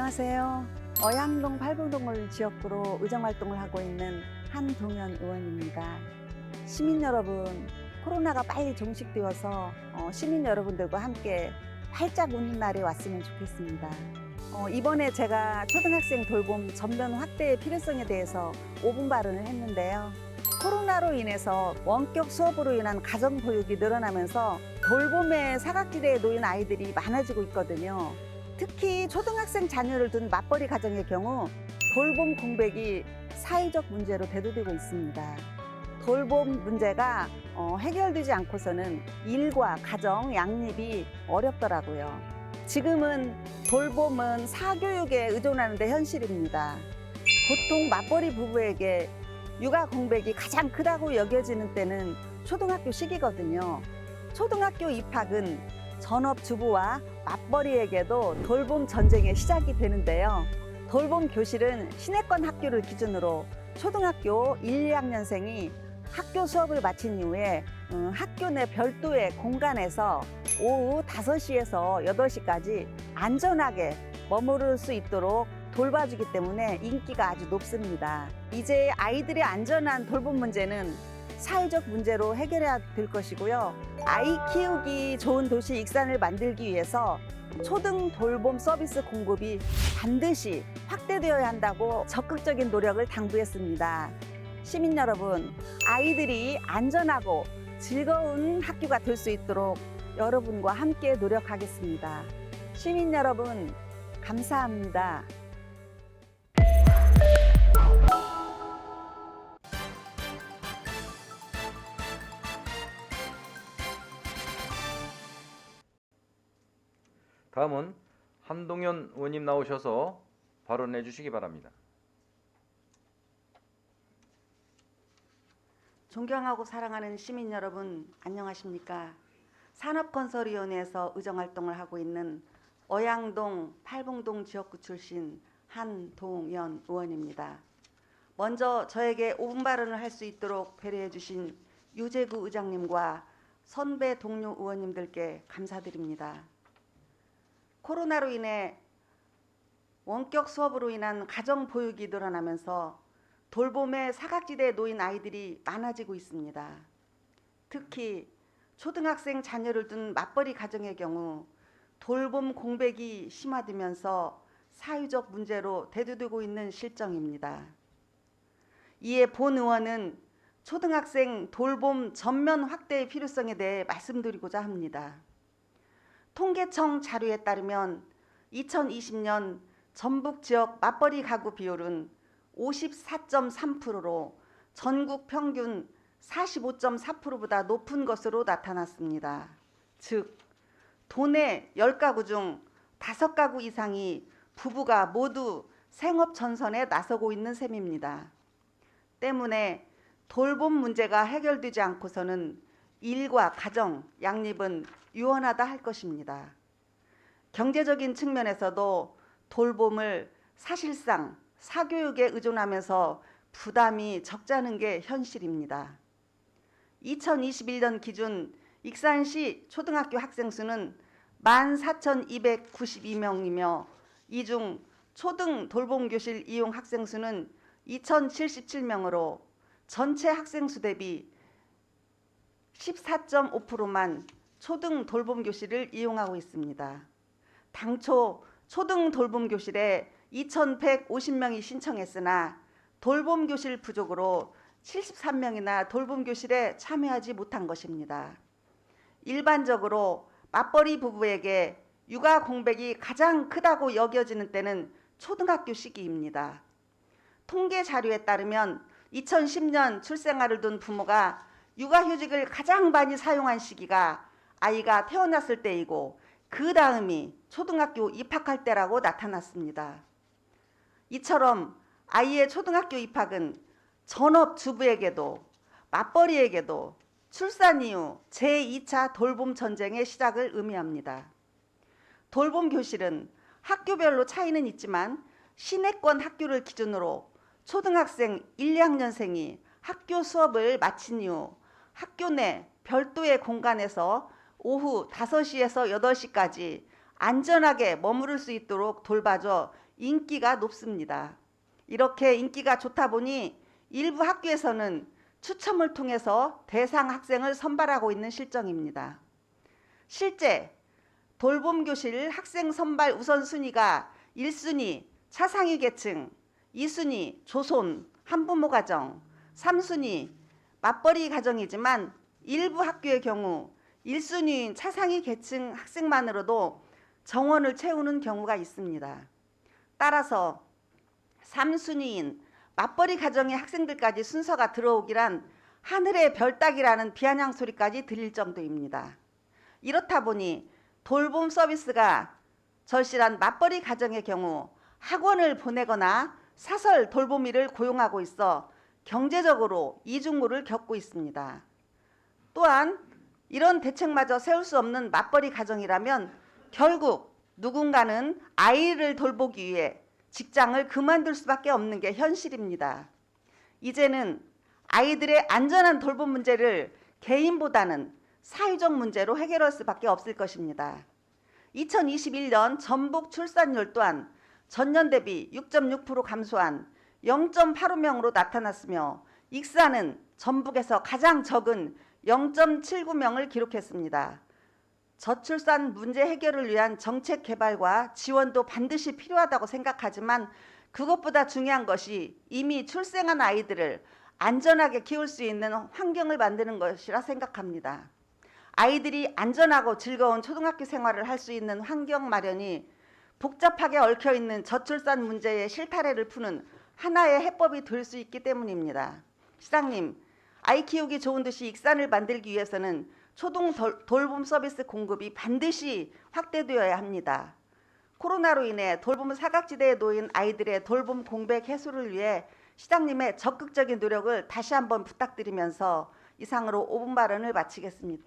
안녕하세요. 어양동 팔봉동을 지역구로 의정활동을 하고 있는 한동현 의원입니다. 시민 여러분, 코로나가 빨리 종식되어서 시민 여러분들과 함께 활짝 웃는 날이 왔으면 좋겠습니다. 이번에 제가 초등학생 돌봄 전면 확대의 필요성에 대해서 5분 발언을 했는데요. 코로나로 인해서 원격 수업으로 인한 가정보육이 늘어나면서 돌봄의 사각지대에 놓인 아이들이 많아지고 있거든요. 특히 초등학생 자녀를 둔 맞벌이 가정의 경우 돌봄 공백이 사회적 문제로 대두되고 있습니다. 돌봄 문제가 해결되지 않고서는 일과 가정 양립이 어렵더라고요. 지금은 돌봄은 사교육에 의존하는 데 현실입니다. 보통 맞벌이 부부에게 육아 공백이 가장 크다고 여겨지는 때는 초등학교 시기거든요. 초등학교 입학은 전업주부와 맞벌이에게도 돌봄 전쟁의 시작이 되는데요. 돌봄 교실은 시내권 학교를 기준으로 초등학교 1, 2학년생이 학교 수업을 마친 이후에 학교 내 별도의 공간에서 오후 5시에서 8시까지 안전하게 머무를 수 있도록 돌봐주기 때문에 인기가 아주 높습니다. 이제 아이들의 안전한 돌봄 문제는 사회적 문제로 해결해야 될 것이고요. 아이 키우기 좋은 도시 익산을 만들기 위해서 초등 돌봄 서비스 공급이 반드시 확대되어야 한다고 적극적인 노력을 당부했습니다. 시민 여러분, 아이들이 안전하고 즐거운 학교가 될 수 있도록 여러분과 함께 노력하겠습니다. 시민 여러분, 감사합니다. 다음은 한동현 의원님 나오셔서 발언해 주시기 바랍니다. 존경하고 사랑하는 시민 여러분, 안녕하십니까? 산업건설위원회에서 의정활동을 하고 있는 어양동 팔봉동 지역구 출신 한동현 의원입니다. 먼저 저에게 5분 발언을 할 수 있도록 배려해 주신 유재구 의장님과 선배 동료 의원님들께 감사드립니다. 코로나로 인해 원격 수업으로 인한 가정 보육이 늘어나면서 돌봄의 사각지대에 놓인 아이들이 많아지고 있습니다. 특히 초등학생 자녀를 둔 맞벌이 가정의 경우 돌봄 공백이 심화되면서 사회적 문제로 대두되고 있는 실정입니다. 이에 본 의원은 초등학생 돌봄 전면 확대의 필요성에 대해 말씀드리고자 합니다. 통계청 자료에 따르면 2020년 전북 지역 맞벌이 가구 비율은 54.3%로 전국 평균 45.4%보다 높은 것으로 나타났습니다. 즉, 도내 10가구 중 5가구 이상이 부부가 모두 생업 전선에 나서고 있는 셈입니다. 때문에 돌봄 문제가 해결되지 않고서는 일과 가정, 양립은 유연하다 할 것입니다. 경제적인 측면에서도 돌봄을 사실상 사교육에 의존하면서 부담이 적자는 게 현실입니다. 2021년 기준 익산시 초등학교 학생 수는 14,292명이며 이 중 초등 돌봄교실 이용 학생 수는 2,077명으로 전체 학생 수 대비 14.5%만 초등 돌봄교실을 이용하고 있습니다. 당초 초등 돌봄교실에 2,150명이 신청했으나 돌봄교실 부족으로 73명이나 돌봄교실에 참여하지 못한 것입니다. 일반적으로 맞벌이 부부에게 육아 공백이 가장 크다고 여겨지는 때는 초등학교 시기입니다. 통계 자료에 따르면 2010년 출생아를 둔 부모가 육아휴직을 가장 많이 사용한 시기가 아이가 태어났을 때이고 그 다음이 초등학교 입학할 때라고 나타났습니다. 이처럼 아이의 초등학교 입학은 전업주부에게도 맞벌이에게도 출산 이후 제2차 돌봄 전쟁의 시작을 의미합니다. 돌봄 교실은 학교별로 차이는 있지만 시내권 학교를 기준으로 초등학생 1, 2학년생이 학교 수업을 마친 이후 학교 내 별도의 공간에서 오후 5시에서 8시까지 안전하게 머무를 수 있도록 돌봐줘 인기가 높습니다. 이렇게 인기가 좋다 보니 일부 학교에서는 추첨을 통해서 대상 학생을 선발하고 있는 실정입니다. 실제 돌봄교실 학생 선발 우선순위가 1순위 차상위 계층, 2순위 조손, 한부모 가정, 3순위 맞벌이 가정이지만 일부 학교의 경우 1순위인 차상위 계층 학생만으로도 정원을 채우는 경우가 있습니다. 따라서 3순위인 맞벌이 가정의 학생들까지 순서가 들어오기란 하늘의 별 따기라는 비아냥 소리까지 들릴 정도입니다. 이렇다 보니 돌봄 서비스가 절실한 맞벌이 가정의 경우 학원을 보내거나 사설 돌보미를 고용하고 있어 경제적으로 이중물을 겪고 있습니다. 또한 이런 대책마저 세울 수 없는 맞벌이 가정이라면 결국 누군가는 아이를 돌보기 위해 직장을 그만둘 수밖에 없는 게 현실입니다. 이제는 아이들의 안전한 돌봄 문제를 개인보다는 사회적 문제로 해결할 수밖에 없을 것입니다. 2021년 전북 출산율 또한 전년 대비 6.6% 감소한 0.85명으로 나타났으며 익산은 전북에서 가장 적은 0.79명을 기록했습니다. 저출산 문제 해결을 위한 정책 개발과 지원도 반드시 필요하다고 생각하지만 그것보다 중요한 것이 이미 출생한 아이들을 안전하게 키울 수 있는 환경을 만드는 것이라 생각합니다. 아이들이 안전하고 즐거운 초등학교 생활을 할 수 있는 환경 마련이 복잡하게 얽혀있는 저출산 문제의 실타래를 푸는 하나의 해법이 될 수 있기 때문입니다. 시장님, 아이 키우기 좋은 도시 익산을 만들기 위해서는 초등 돌봄 서비스 공급이 반드시 확대되어야 합니다. 코로나로 인해 돌봄 사각지대에 놓인 아이들의 돌봄 공백 해소를 위해 시장님의 적극적인 노력을 다시 한번 부탁드리면서 이상으로 5분 발언을 마치겠습니다.